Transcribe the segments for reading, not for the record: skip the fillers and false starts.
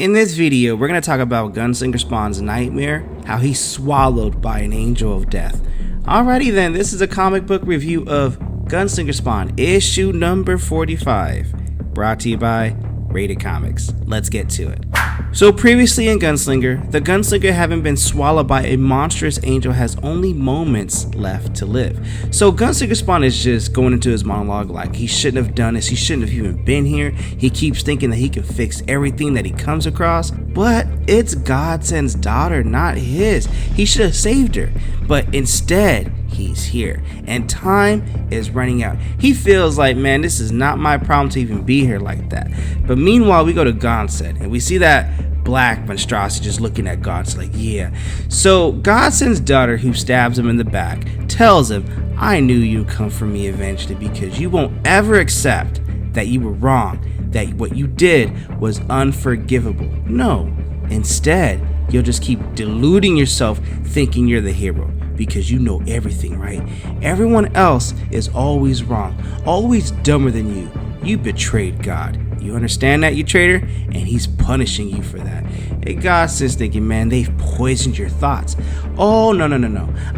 In this video, we're going to talk about Gunslinger Spawn's nightmare, how he's swallowed by an angel of death. Alrighty then, this is a comic book review of Gunslinger Spawn, issue number 45, brought to you by RatedComics. Let's get to it. So previously in Gunslinger, the Gunslinger, having been swallowed by a monstrous angel, has only moments left to live. So Gunslinger Spawn is just going into his monologue like he shouldn't have done this, he shouldn't have even been here. He keeps thinking that he can fix everything that he comes across, but it's Godsend's daughter, not his. He should have saved her, but instead he's here and time is running out. He feels like, man, this is not my problem to even be here like that. But meanwhile, we go to Godsend and we see that black monstrosity just looking at God, like, yeah. So Godsend's daughter, who stabs him in the back, tells him, I knew you'd come for me eventually because you won't ever accept that you were wrong, that what you did was unforgivable. No, instead, you'll just keep deluding yourself thinking you're the hero because you know everything, right? Everyone else is always wrong, always dumber than you. You betrayed God. You understand that, you traitor? And he's punishing you for that. And Godsend's thinking, man, they've poisoned your thoughts. Oh, no.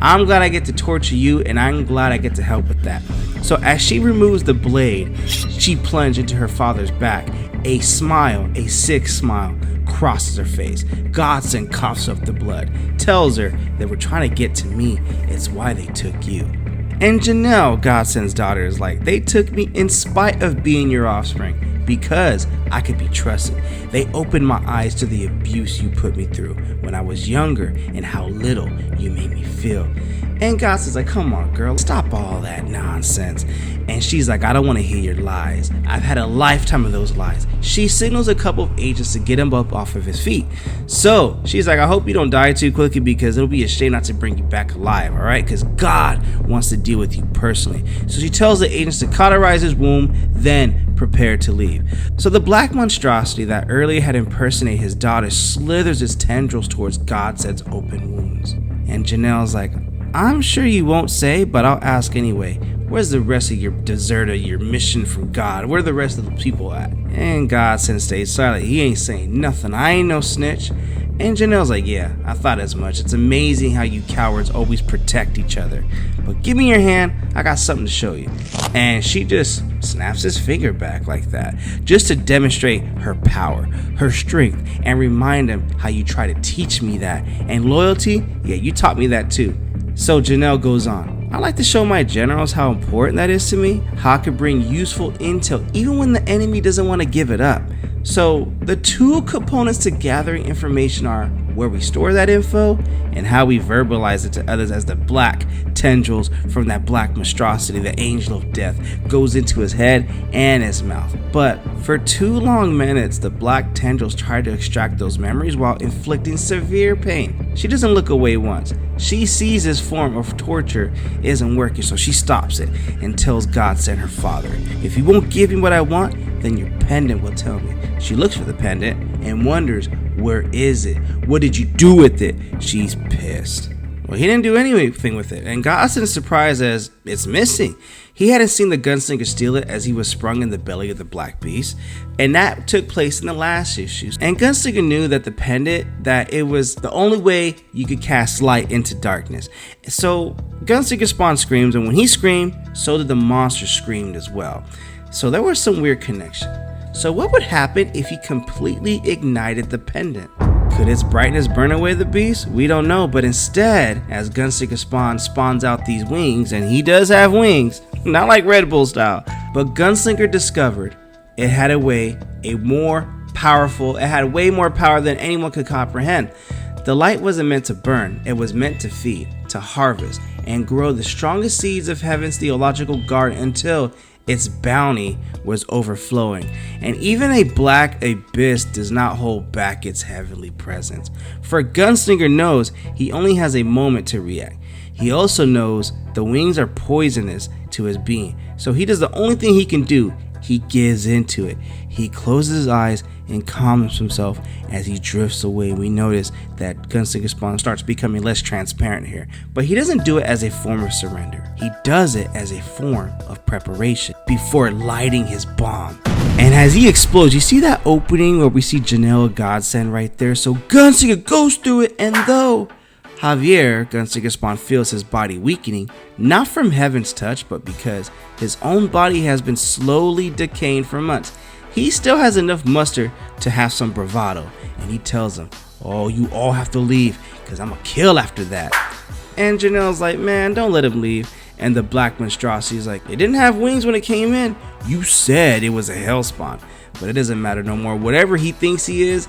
I'm glad I get to torture you, and I'm glad I get to help with that. So as she removes the blade, she plunges into her father's back. A smile, a sick smile, crosses her face. Godsend coughs up the blood, tells her they were trying to get to me. It's why they took you. And Janelle, Godsend's daughter, is like, they took me in spite of being your offspring, because I could be trusted. They opened my eyes to the abuse you put me through when I was younger and how little you made me feel. And Godsend's like, come on, girl, stop all that nonsense. And she's like, I don't want to hear your lies. I've had a lifetime of those lies. She signals a couple of agents to get him up off of his feet. So she's like, I hope you don't die too quickly because it'll be a shame not to bring you back alive, all right? Because God wants to deal with you personally. So she tells the agents to cauterize his wound, then prepare to leave. So the black monstrosity that earlier had impersonated his daughter slithers its tendrils towards Godsend's open wounds. And Janelle's like, I'm sure you won't say, but I'll ask anyway. Where's the rest of your deserter, your mission from God? Where are the rest of the people at? And Godsend stays silent. He ain't saying nothing. I ain't no snitch. And Janelle's like, yeah, I thought as much. It's amazing how you cowards always protect each other. But give me your hand, I got something to show you. And she just snaps his finger back like that, just to demonstrate her power, her strength, and remind him how you try to teach me that. And loyalty, yeah, you taught me that too. So Janelle goes on, I like to show my generals how important that is to me, how I could bring useful intel even when the enemy doesn't want to give it up. So the two components to gathering information are where we store that info and how we verbalize it to others as the black tendrils from that black monstrosity, the angel of death, goes into his head and his mouth. But for 2 long minutes, the black tendrils try to extract those memories while inflicting severe pain. She doesn't look away once. She sees this form of torture isn't working, so she stops it and tells Godsend, her father, if you won't give me what I want, then your pendant will tell me. She looks for the pendant and wonders, where is it? What did you do with it? She's pissed. Well, he didn't do anything with it, and Godsend is surprised as it's missing. He hadn't seen the gunslinger steal it as he was sprung in the belly of the black beast, and that took place in the last issue. And Gunslinger knew that the pendant, that it was the only way you could cast light into darkness. So Gunslinger Spawn screams, and when he screamed, so did the monster screamed as well. So there was some weird connection. So what would happen if he completely ignited the pendant? Could its brightness burn away the beast? We don't know, but instead, as Gunslinger Spawn spawns out these wings, and he does have wings, not like Red Bull style, but Gunslinger discovered it had way more power than anyone could comprehend. The light wasn't meant to burn, it was meant to feed, to harvest, and grow the strongest seeds of heaven's theological garden until its bounty was overflowing. And even a black abyss does not hold back its heavenly presence. For Gunslinger knows he only has a moment to react. He also knows the wings are poisonous to his being, so he does the only thing he can do. He gives into it. He closes his eyes and calms himself as he drifts away. We notice that Gunslinger Spawn starts becoming less transparent here, but he doesn't do it as a form of surrender. He does it as a form of preparation before lighting his bomb. And as he explodes, you see that opening where we see Janelle Godsend right there. So Gunslinger goes through it, and though Javier, Gunslinger Spawn, feels his body weakening, not from heaven's touch, but because his own body has been slowly decaying for months, he still has enough muster to have some bravado, and he tells him, "Oh, you all have to leave, because I'm gonna kill after that." And Janelle's like, "Man, don't let him leave." And the black monstrosity is like, "It didn't have wings when it came in. You said it was a hellspawn, but it doesn't matter no more. Whatever he thinks he is,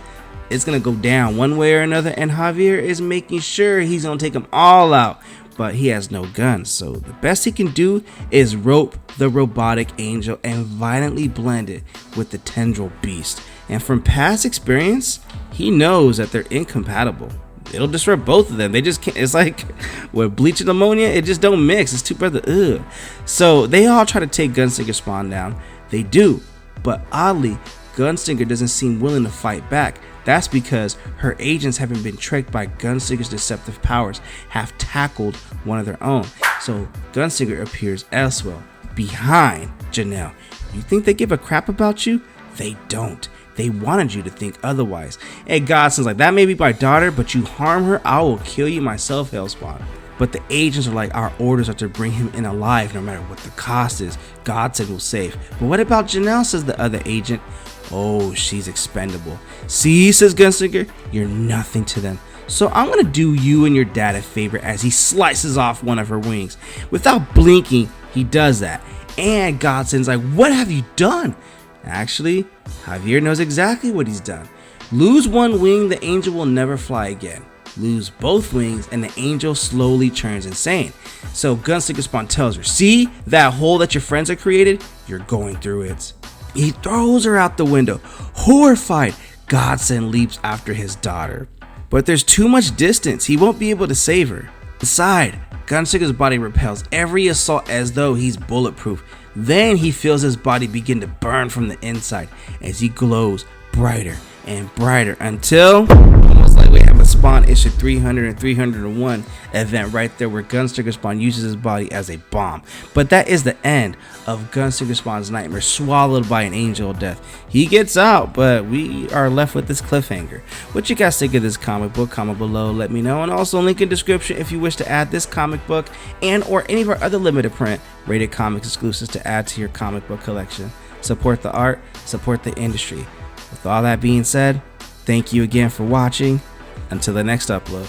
it's gonna go down one way or another." And Javier is making sure he's gonna take them all out, but he has no guns, so the best he can do is rope the robotic angel and violently blend it with the tendril beast. And from past experience, he knows that they're incompatible. It'll disrupt both of them. They just can't. It's like with bleach and ammonia, it just don't mix. It's two brothers. Ugh. So they all try to take Gunslinger Spawn down. They do, but oddly, Gunslinger doesn't seem willing to fight back. That's because her agents, having been tricked by Gunslinger's deceptive powers, have tackled one of their own. So Gunslinger appears elsewhere, behind Janelle. You think they give a crap about you? They don't. They wanted you to think otherwise. And Godsend's like, "That may be my daughter, but you harm her, I will kill you myself, Hellspawn." But the agents are like, "Our orders are to bring him in alive no matter what the cost is. Godsend will save." "But what about Janelle?" says the other agent. "Oh, she's expendable." "See," says Gunslinger, "you're nothing to them. So I'm gonna do you and your dad a favor," as he slices off one of her wings. Without blinking, he does that. And Godsend's like, "What have you done?" Actually, Javier knows exactly what he's done. Lose one wing, the angel will never fly again. Lose both wings, and the angel slowly turns insane. So Gunslinger Spawn tells her, "See that hole that your friends have created? You're going through it." He throws her out the window. Horrified, Godsend leaps after his daughter. But there's too much distance. He won't be able to save her. Inside, Gunslinger's body repels every assault as though he's bulletproof. Then he feels his body begin to burn from the inside as he glows brighter and brighter until, almost like we have a Spawn issue 300 and 301 event right there where Gunslinger Spawn uses his body as a bomb. But that is the end of Gunslinger Spawn's nightmare, swallowed by an angel of death. He gets out, but we are left with this cliffhanger. What you guys think of this comic book? Comment below, let me know. And also link in description if you wish to add this comic book and or any of our other limited print Rated Comics exclusives to add to your comic book collection. Support the art, support the industry. With all that being said, thank you again for watching. Until the next upload.